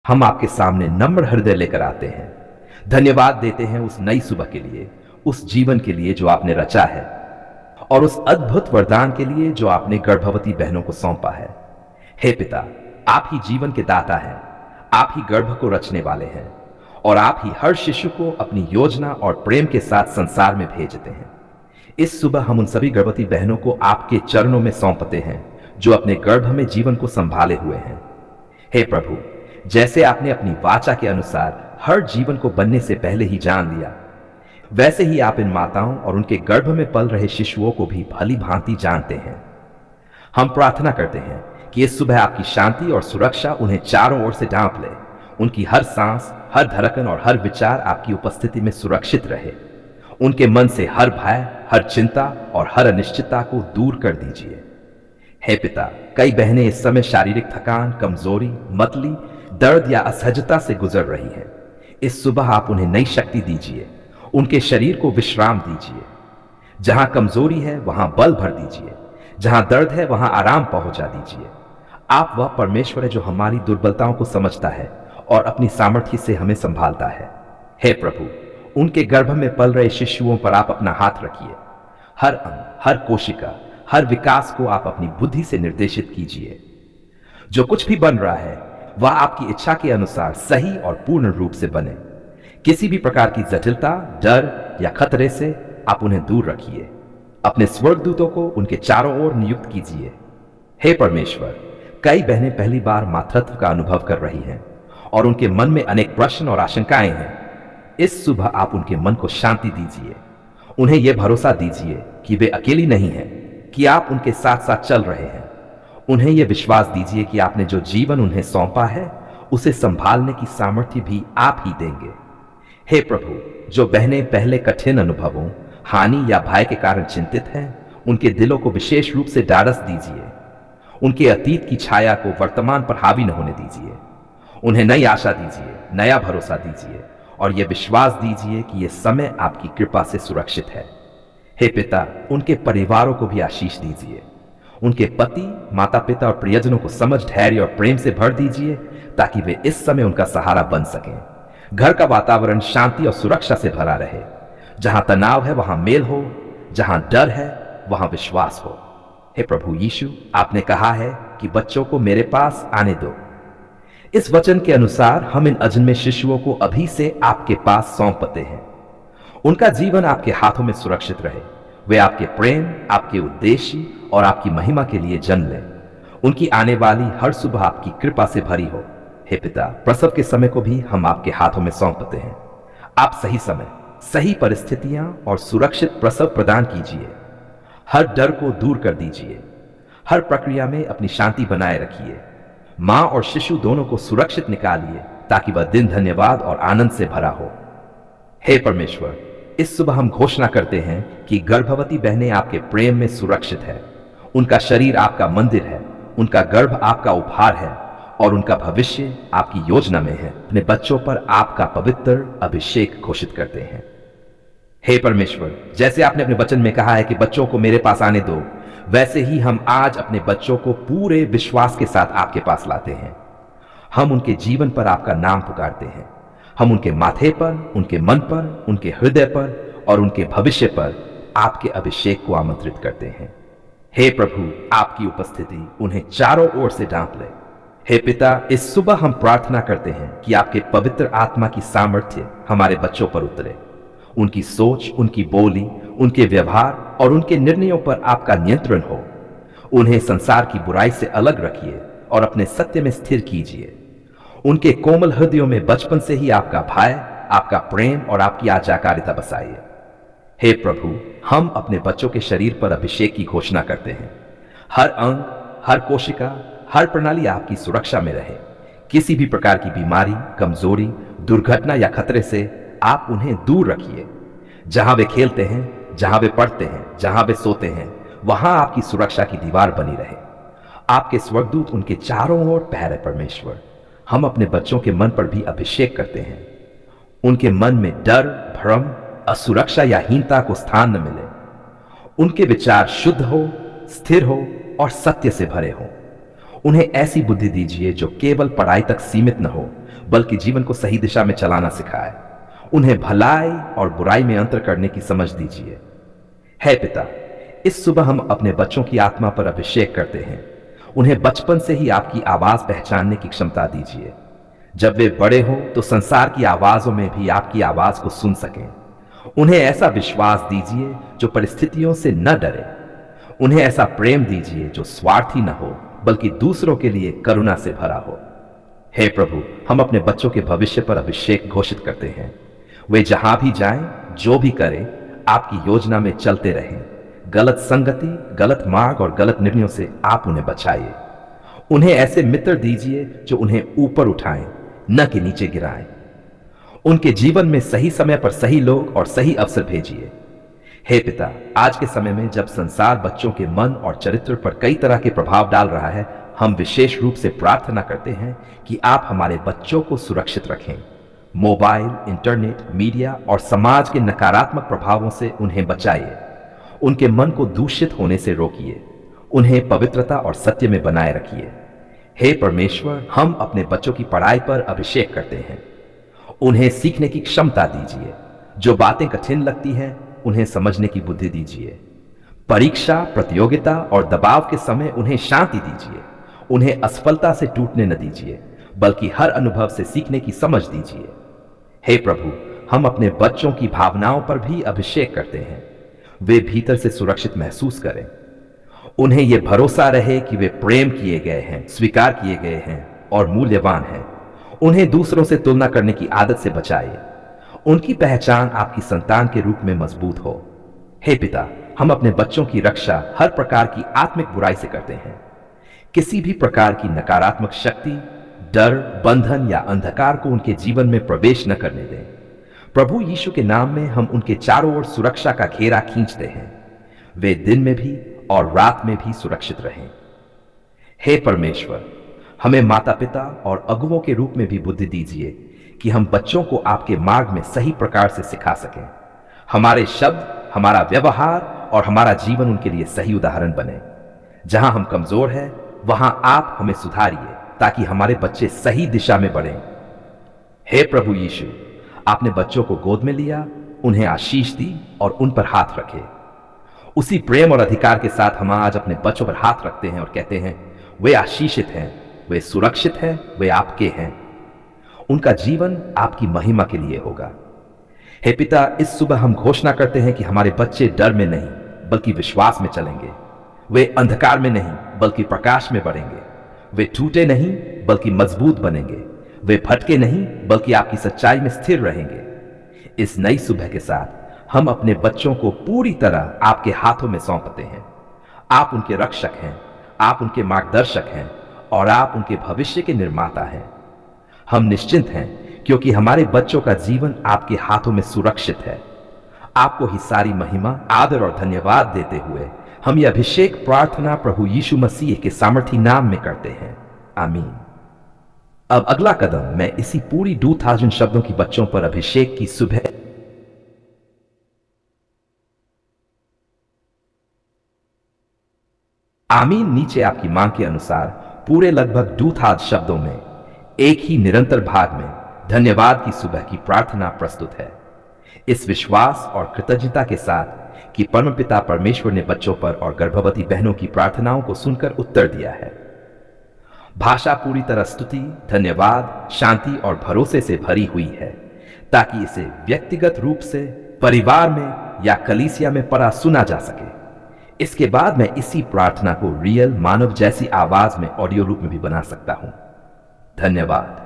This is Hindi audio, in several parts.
हम आपके सामने नम्र हृदय लेकर आते हैं। धन्यवाद देते हैं उस नई सुबह के लिए, उस जीवन के लिए जो आपने रचा है और उस अद्भुत वरदान के लिए जो आपने गर्भवती बहनों को सौंपा है। हे पिता, आप ही जीवन के दाता हैं, आप ही गर्भ को रचने वाले हैं और आप ही हर शिशु को अपनी योजना और प्रेम के साथ संसार में भेजते हैं। इस सुबह हम उन सभी गर्भवती बहनों को आपके चरणों में सौंपते हैं जो अपने गर्भ में जीवन को संभाले हुए हैं। हे प्रभु, जैसे आपने अपनी वाचा के अनुसार हर जीवन को बनने से पहले ही जान लिया, वैसे ही आप इन माताओं और उनके गर्भ में पल रहे शिशुओं को भी भली भांति जानते हैं। हम प्रार्थना करते हैं कि इस सुबह आपकी शांति और सुरक्षा उन्हें चारों ओर से ढांप ले। उनकी हर सांस, हर धड़कन और हर विचार आपकी उपस्थिति में सुरक्षित रहे। उनके मन से हर भय, हर चिंता और हर अनिश्चितता को दूर कर दीजिए। हे पिता, कई बहनें इस समय शारीरिक थकान, कमजोरी, मतली, दर्द या असहजता से गुजर रही हैं। इस सुबह आप उन्हें नई शक्ति दीजिए, उनके शरीर को विश्राम दीजिए। जहां कमजोरी है वहां बल भर दीजिए, जहां दर्द है वहां आराम पहुंचा दीजिए। आप वह परमेश्वर है जो हमारी दुर्बलताओं को समझता है और अपनी सामर्थ्य से हमें संभालता है। हे प्रभु, उनके गर्भ में पल रहे शिशुओं पर आप अपना हाथ रखिए। हर अंग, हर कोशिका, हर विकास को आप अपनी बुद्धि से निर्देशित कीजिए। जो कुछ भी बन रहा है वह आपकी इच्छा के अनुसार सही और पूर्ण रूप से बने। किसी भी प्रकार की जटिलता, डर या खतरे से आप उन्हें दूर रखिए। अपने स्वर्गदूतों को उनके चारों ओर नियुक्त कीजिए। हे परमेश्वर, कई बहनें पहली बार मातृत्व का अनुभव कर रही हैं और उनके मन में अनेक प्रश्न और आशंकाएं हैं। इस सुबह आप उनके मन को शांति दीजिए। उन्हें यह भरोसा दीजिए कि वे अकेली नहीं हैं, कि आप उनके साथ साथ चल रहे हैं। उन्हें यह विश्वास दीजिए कि आपने जो जीवन उन्हें सौंपा है उसे संभालने की सामर्थ्य भी आप ही देंगे। हे प्रभु, जो बहनें पहले कठिन अनुभवों, हानि या भय के कारण चिंतित हैं, उनके दिलों को विशेष रूप से ढाढ़स दीजिए। उनके अतीत की छाया को वर्तमान पर हावी न होने दीजिए। उन्हें नई आशा दीजिए, नया भरोसा दीजिए और यह विश्वास दीजिए कि यह समय आपकी कृपा से सुरक्षित है। हे पिता, उनके परिवारों को भी आशीष दीजिए। उनके पति, माता पिता और प्रियजनों को समझ, धैर्य और प्रेम से भर दीजिए ताकि वे इस समय उनका सहारा बन सकें। घर का वातावरण शांति और सुरक्षा से भरा रहे। जहां तनाव है वहां मेल हो, जहां डर है वहां विश्वास हो। हे प्रभु यीशु, आपने कहा है कि बच्चों को मेरे पास आने दो। इस वचन के अनुसार हम इन अजन्मे शिशुओं को अभी से आपके पास सौंपते हैं। उनका जीवन आपके हाथों में सुरक्षित रहे। वे आपके प्रेम, आपके उद्देश्य और आपकी महिमा के लिए जन्म लें। उनकी आने वाली हर सुबह आपकी कृपा से भरी हो। हे पिता, प्रसव के समय को भी हम आपके हाथों में सौंपते हैं। आप सही समय, सही परिस्थितियां और सुरक्षित प्रसव प्रदान कीजिए। हर डर को दूर कर दीजिए। हर प्रक्रिया में अपनी शांति बनाए रखिए। मां और शिशु दोनों को सुरक्षित निकालिए ताकि वह दिन धन्यवाद और आनंद से भरा हो। हे परमेश्वर, इस सुबह हम घोषणा करते हैं कि गर्भवती बहनें आपके प्रेम में सुरक्षित है। उनका शरीर आपका मंदिर है, उनका गर्भ आपका उपहार है और उनका भविष्य आपकी योजना में है। अपने बच्चों पर आपका पवित्र अभिषेक घोषित करते हैं। हे परमेश्वर, जैसे आपने अपने वचन में कहा है कि बच्चों को मेरे पास आने दो, वैसे ही हम आज अपने बच्चों को पूरे विश्वास के साथ आपके पास लाते हैं। हम उनके जीवन पर आपका नाम पुकारते हैं। हम उनके माथे पर, उनके मन पर, उनके हृदय पर और उनके भविष्य पर आपके अभिषेक को आमंत्रित करते हैं। हे प्रभु, आपकी उपस्थिति उन्हें चारों ओर से ढांप ले। हे पिता, इस सुबह हम प्रार्थना करते हैं कि आपके पवित्र आत्मा की सामर्थ्य हमारे बच्चों पर उतरे। उनकी सोच, उनकी बोली, उनके व्यवहार और उनके निर्णयों पर आपका नियंत्रण हो। उन्हें संसार की बुराई से अलग रखिए और अपने सत्य में स्थिर कीजिए। उनके कोमल हृदयों में बचपन से ही आपका भय, आपका प्रेम और आपकी आज्ञाकारिता बसाइए। हे प्रभु, हम अपने बच्चों के शरीर पर अभिषेक की घोषणा करते हैं। हर अंग, हर कोशिका, हर प्रणाली आपकी सुरक्षा में रहे। किसी भी प्रकार की बीमारी, कमजोरी, दुर्घटना या खतरे से आप उन्हें दूर रखिए। जहां वे खेलते हैं, जहां वे पढ़ते हैं, जहां वे सोते हैं, वहां आपकी सुरक्षा की दीवार बनी रहे। आपके स्वर्गदूत उनके चारों ओर पहरे। परमेश्वर, हम अपने बच्चों के मन पर भी अभिषेक करते हैं। उनके मन में डर, भ्रम, असुरक्षा या हीनता को स्थान न मिले। उनके विचार शुद्ध हो, स्थिर हो और सत्य से भरे हो। उन्हें ऐसी बुद्धि दीजिए जो केवल पढ़ाई तक सीमित न हो, बल्कि जीवन को सही दिशा में चलाना सिखाए। उन्हें भलाई और बुराई में अंतर करने की समझ दीजिए। हे पिता, इस सुबह हम अपने बच्चों की आत्मा पर अभिषेक करते हैं। उन्हें बचपन से ही आपकी आवाज पहचानने की क्षमता दीजिए। जब वे बड़े हों तो संसार की आवाजों में भी आपकी आवाज को सुन सकें। उन्हें ऐसा विश्वास दीजिए जो परिस्थितियों से न डरे। उन्हें ऐसा प्रेम दीजिए जो स्वार्थी न हो, बल्कि दूसरों के लिए करुणा से भरा हो। हे प्रभु, हम अपने बच्चों के भविष्य पर अभिषेक घोषित करते हैं। वे जहां भी जाएं, जो भी करें, आपकी योजना में चलते रहें। गलत संगति, गलत मार्ग और गलत निर्णयों से आप उन्हें बचाइए। उन्हें ऐसे मित्र दीजिए जो उन्हें ऊपर उठाएं, न कि नीचे गिराएं। उनके जीवन में सही समय पर सही लोग और सही अवसर भेजिए। हे पिता, आज के समय में जब संसार बच्चों के मन और चरित्र पर कई तरह के प्रभाव डाल रहा है, हम विशेष रूप से प्रार्थना करते हैं कि आप हमारे बच्चों को सुरक्षित रखें। मोबाइल, इंटरनेट, मीडिया और समाज के नकारात्मक प्रभावों से उन्हें बचाइए। उनके मन को दूषित होने से रोकिए। उन्हें पवित्रता और सत्य में बनाए रखिए। हे परमेश्वर, हम अपने बच्चों की पढ़ाई पर अभिषेक करते हैं। उन्हें सीखने की क्षमता दीजिए। जो बातें कठिन लगती हैं, उन्हें समझने की बुद्धि दीजिए। परीक्षा, प्रतियोगिता और दबाव के समय उन्हें शांति दीजिए। उन्हें असफलता से टूटने न दीजिए, बल्कि हर अनुभव से सीखने की समझ दीजिए। हे प्रभु, हम अपने बच्चों की भावनाओं पर भी अभिषेक करते हैं। वे भीतर से सुरक्षित महसूस करें। उन्हें यह भरोसा रहे कि वे प्रेम किए गए हैं, स्वीकार किए गए हैं और मूल्यवान हैं। उन्हें दूसरों से तुलना करने की आदत से बचाइए। उनकी पहचान आपकी संतान के रूप में मजबूत हो। हे पिता, हम अपने बच्चों की रक्षा हर प्रकार की आत्मिक बुराई से करते हैं। किसी भी प्रकार की नकारात्मक शक्ति, डर, बंधन या अंधकार को उनके जीवन में प्रवेश न करने दें। प्रभु यीशु के नाम में हम उनके चारों ओर सुरक्षा का घेरा खींचते हैं। वे दिन में भी और रात में भी सुरक्षित रहें। हे परमेश्वर, हमें माता पिता और अगुवों के रूप में भी बुद्धि दीजिए कि हम बच्चों को आपके मार्ग में सही प्रकार से सिखा सकें। हमारे शब्द, हमारा व्यवहार और हमारा जीवन उनके लिए सही उदाहरण बने। जहां हम कमजोर हैं, वहां आप हमें सुधारिए ताकि हमारे बच्चे सही दिशा में बढ़ें। हे प्रभु यीशु, आपने बच्चों को गोद में लिया, उन्हें आशीष दी और उन पर हाथ रखे। उसी प्रेम और अधिकार के साथ हम आज अपने बच्चों पर हाथ रखते हैं और कहते हैं, वे आशीषित हैं, वे सुरक्षित हैं, वे आपके हैं। उनका जीवन आपकी महिमा के लिए होगा। हे पिता, इस सुबह हम घोषणा करते हैं कि हमारे बच्चे डर में नहीं, बल्कि विश्वास में चलेंगे। वे अंधकार में नहीं, बल्कि प्रकाश में बढ़ेंगे। वे टूटे नहीं, बल्कि मजबूत बनेंगे। वे भटके नहीं, बल्कि आपकी सच्चाई में स्थिर रहेंगे। इस नई सुबह के साथ हम अपने बच्चों को पूरी तरह आपके हाथों में सौंपते हैं। आप उनके रक्षक हैं, आप उनके मार्गदर्शक हैं और आप उनके भविष्य के निर्माता हैं। हम निश्चिंत हैं क्योंकि हमारे बच्चों का जीवन आपके हाथों में सुरक्षित है। आपको ही सारी महिमा, आदर और धन्यवाद देते हुए हम ये अभिषेक प्रार्थना प्रभु यीशु मसीह के सामर्थी नाम में करते हैं। आमीन। अब अगला कदम मैं इसी पूरी 2000 शब्दों की बच्चों पर अभिषेक की सुबह आमीन नीचे आपकी मांग के अनुसार पूरे लगभग 2000 शब्दों में एक ही निरंतर भाग में धन्यवाद की सुबह की प्रार्थना प्रस्तुत है। इस विश्वास और कृतज्ञता के साथ कि परमपिता परमेश्वर ने बच्चों पर और गर्भवती बहनों की प्रार्थनाओं को सुनकर उत्तर दिया है। भाषा पूरी तरह स्तुति, धन्यवाद, शांति और भरोसे से भरी हुई है ताकि इसे व्यक्तिगत रूप से, परिवार में या कलीसिया में पढ़ा सुना जा सके। इसके बाद मैं इसी प्रार्थना को रियल मानव जैसी आवाज में ऑडियो रूप में भी बना सकता हूं। धन्यवाद।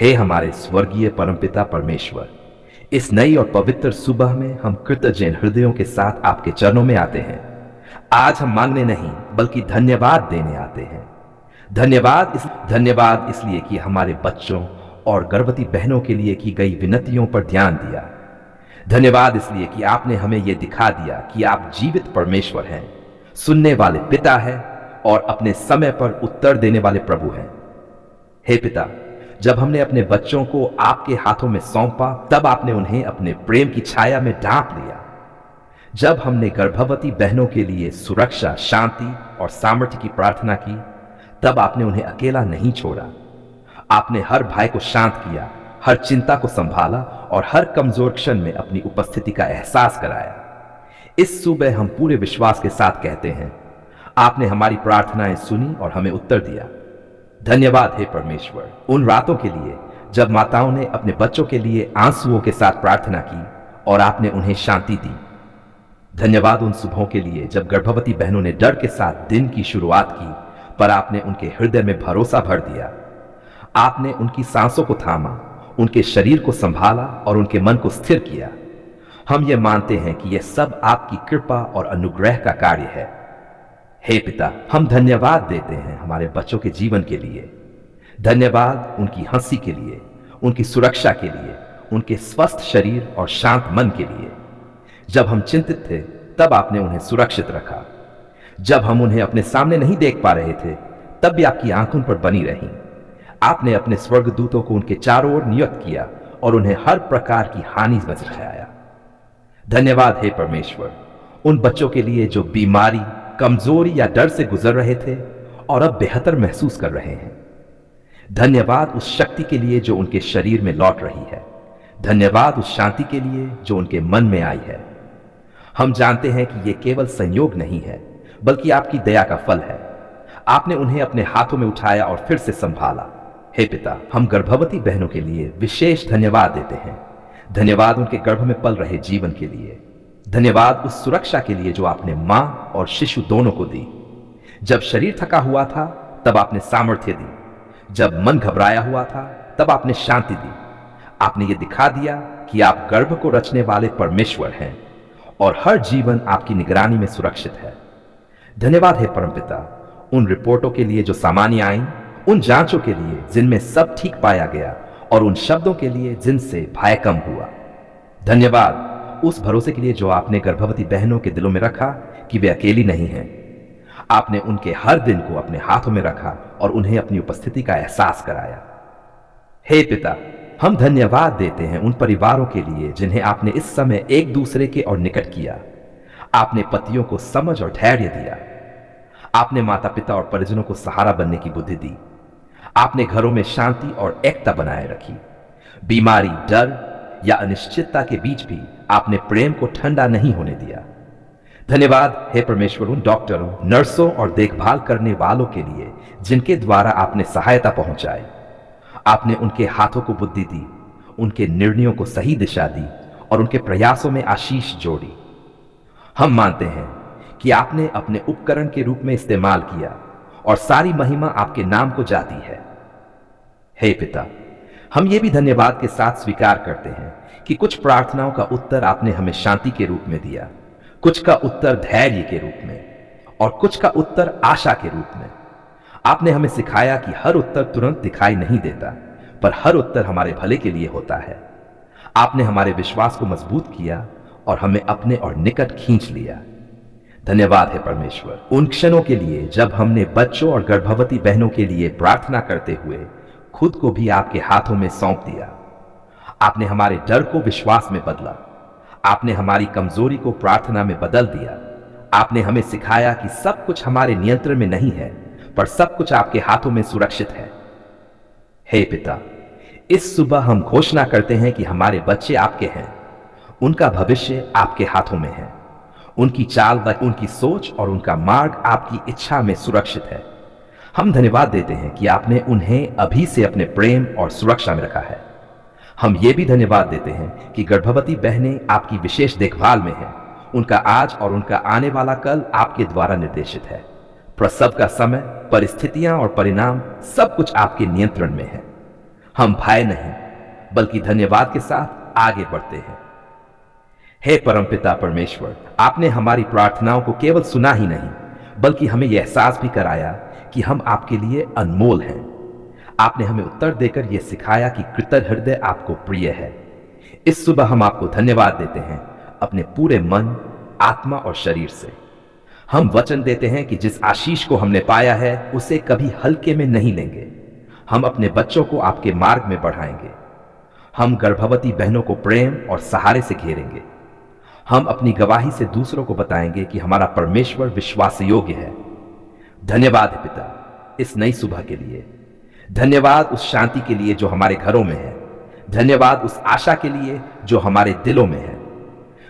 हे हमारे स्वर्गीय परमपिता परमेश्वर, इस नई और पवित्र सुबह में हम कृतज्ञ हृदयों के साथ आपके चरणों में आते हैं। आज हम मांगने नहीं बल्कि धन्यवाद देने आते हैं। धन्यवाद इसलिए कि हमारे बच्चों और गर्भवती बहनों के लिए की गई विनतियों पर ध्यान दिया। धन्यवाद इसलिए कि आपने हमें यह दिखा दिया कि आप जीवित परमेश्वर हैं, सुनने वाले पिता हैं और अपने समय पर उत्तर देने वाले प्रभु हैं। हे पिता, जब हमने अपने बच्चों को आपके हाथों में सौंपा, तब आपने उन्हें अपने प्रेम की छाया में ढांप लिया। जब हमने गर्भवती बहनों के लिए सुरक्षा, शांति और सामर्थ्य की प्रार्थना की, तब आपने उन्हें अकेला नहीं छोड़ा। आपने हर भय को शांत किया, हर चिंता को संभाला और हर कमजोर क्षण में अपनी उपस्थिति का एहसास कराया। इस सुबह हम पूरे विश्वास के साथ कहते हैं, आपने हमारी प्रार्थनाएं सुनी और हमें उत्तर दिया। धन्यवाद हे परमेश्वर, उन रातों के लिए जब माताओं ने अपने बच्चों के लिए आंसुओं के साथ प्रार्थना की और आपने उन्हें शांति दी। धन्यवाद उन सुबहों के लिए जब गर्भवती बहनों ने डर के साथ दिन की शुरुआत की, पर आपने उनके हृदय में भरोसा भर दिया। आपने उनकी सांसों को थामा, उनके शरीर को संभाला और उनके मन को स्थिर किया। हम ये मानते हैं कि यह सब आपकी कृपा और अनुग्रह का कार्य है। हे पिता, हम धन्यवाद देते हैं हमारे बच्चों के जीवन के लिए। धन्यवाद उनकी हंसी के लिए, उनकी सुरक्षा के लिए, उनके स्वस्थ शरीर और शांत मन के लिए। जब हम चिंतित थे तब आपने उन्हें सुरक्षित रखा। जब हम उन्हें अपने सामने नहीं देख पा रहे थे तब भी आपकी आंखों पर बनी रही। आपने अपने स्वर्गदूतों को उनके चारों ओर नियुक्त किया और उन्हें हर प्रकार की हानि से बचाया। धन्यवाद हे परमेश्वर, उन बच्चों के लिए जो बीमारी, कमजोरी या डर से गुजर रहे थे और अब बेहतर महसूस कर रहे हैं। धन्यवाद उस शक्ति के लिए जो उनके शरीर में लौट रही है। धन्यवाद उस शांति के लिए जो उनके मन में आई है। हम जानते हैं कि यह केवल संयोग नहीं है, बल्कि आपकी दया का फल है। आपने उन्हें अपने हाथों में उठाया और फिर से संभाला। हे पिता, हम गर्भवती बहनों के लिए विशेष धन्यवाद देते हैं। धन्यवाद उनके गर्भ में पल रहे जीवन के लिए। धन्यवाद उस सुरक्षा के लिए जो आपने मां और शिशु दोनों को दी। जब शरीर थका हुआ था तब आपने सामर्थ्य दी। जब मन घबराया हुआ था तब आपने शांति दी। आपने ये दिखा दिया कि आप गर्भ को रचने वाले परमेश्वर हैं और हर जीवन आपकी निगरानी में सुरक्षित है। धन्यवाद है परमपिता, उन रिपोर्टों के लिए जो सामान्य आई, उन जांचों के लिए जिनमें सब ठीक पाया गया और उन शब्दों के लिए जिनसे भय कम हुआ। धन्यवाद उस भरोसे के लिए जो आपने गर्भवती बहनों के दिलों में रखा कि वे अकेली नहीं हैं। आपने उनके हर दिन को अपने हाथों में रखा और उन्हें अपनी उपस्थिति का एहसास कराया। हे पिता, हम धन्यवाद देते हैं उन परिवारों के लिए जिन्हें आपने इस समय एक दूसरे के और निकट किया। आपने पतियों को समझ और धैर्य दिया। आपने माता पिता और परिजनों को सहारा बनने की बुद्धि दी। आपने घरों में शांति और एकता बनाए रखी। बीमारी, डर या अनिश्चितता के बीच भी आपने प्रेम को ठंडा नहीं होने दिया। धन्यवाद हे परमेश्वर उन डॉक्टरों, नर्सों और देखभाल करने वालों के लिए जिनके द्वारा आपने सहायता पहुंचाई। आपने उनके हाथों को बुद्धि दी, उनके निर्णयों को सही दिशा दी और उनके प्रयासों में आशीष जोड़ी। हम मानते हैं कि आपने अपने उपकरण के रूप में इस्तेमाल किया और सारी महिमा आपके नाम को जाती है। हे पिता, हम ये भी धन्यवाद के साथ स्वीकार करते हैं कि कुछ प्रार्थनाओं का उत्तर आपने हमें शांति के रूप में दिया, कुछ का उत्तर धैर्य के रूप में और कुछ का उत्तर आशा के रूप में। आपने हमें सिखाया कि हर उत्तर तुरंत दिखाई नहीं देता, पर हर उत्तर हमारे भले के लिए होता है। आपने हमारे विश्वास को मजबूत किया और हमें अपने और निकट खींच लिया। धन्यवाद है परमेश्वर उन क्षणों के लिए जब हमने बच्चों और गर्भवती बहनों के लिए प्रार्थना करते हुए खुद को भी आपके हाथों में सौंप दिया। आपने हमारे डर को विश्वास में बदला। आपने हमारी कमजोरी को प्रार्थना में बदल दिया। आपने हमें सिखाया कि सब कुछ हमारे नियंत्रण में नहीं है, पर सब कुछ आपके हाथों में सुरक्षित है। हे पिता, इस सुबह हम घोषणा करते हैं कि हमारे बच्चे आपके हैं। उनका भविष्य आपके हाथों में है। उनकी चाल, उनकी सोच और उनका मार्ग आपकी इच्छा में सुरक्षित है। हम धन्यवाद देते हैं कि आपने उन्हें अभी से अपने प्रेम और सुरक्षा में रखा है। हम ये भी धन्यवाद देते हैं कि गर्भवती बहनें आपकी विशेष देखभाल में हैं। उनका आज और उनका आने वाला कल आपके द्वारा निर्देशित है। प्रसव का समय, परिस्थितियां और परिणाम सब कुछ आपके नियंत्रण में है। हम भय नहीं बल्कि धन्यवाद के साथ आगे बढ़ते हैं। हे परमपिता परमेश्वर, आपने हमारी प्रार्थनाओं को केवल सुना ही नहीं, बल्कि हमें यह एहसास भी कराया कि हम आपके लिए अनमोल हैं। आपने हमें उत्तर देकर यह सिखाया कि कृतज्ञ हृदय आपको प्रिय है। इस सुबह हम आपको धन्यवाद देते हैं अपने पूरे मन, आत्मा और शरीर से। हम वचन देते हैं कि जिस आशीष को हमने पाया है उसे कभी हल्के में नहीं लेंगे। हम अपने बच्चों को आपके मार्ग में बढ़ाएंगे। हम गर्भवती बहनों को प्रेम और सहारे से घेरेंगे। हम अपनी गवाही से दूसरों को बताएंगे कि हमारा परमेश्वर विश्वास योग्य है। धन्यवाद है पिता, इस नई सुबह के लिए, धन्यवाद उस शांति के लिए जो हमारे घरों में है, धन्यवाद उस आशा के लिए जो हमारे दिलों में है,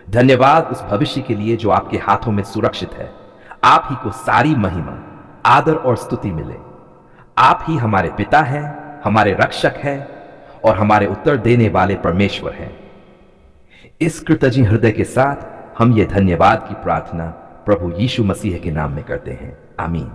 धन्यवाद उस भविष्य के लिए जो आपके हाथों में सुरक्षित है। आप ही को सारी महिमा, आदर और स्तुति मिले। आप ही हमारे पिता हैं, हमारे रक्षक हैं और हमारे उत्तर देने वाले परमेश्वर हैं। इस कृतज्ञ हृदय के साथ हम ये धन्यवाद की प्रार्थना प्रभु यीशु मसीह के नाम में करते हैं। आमीन।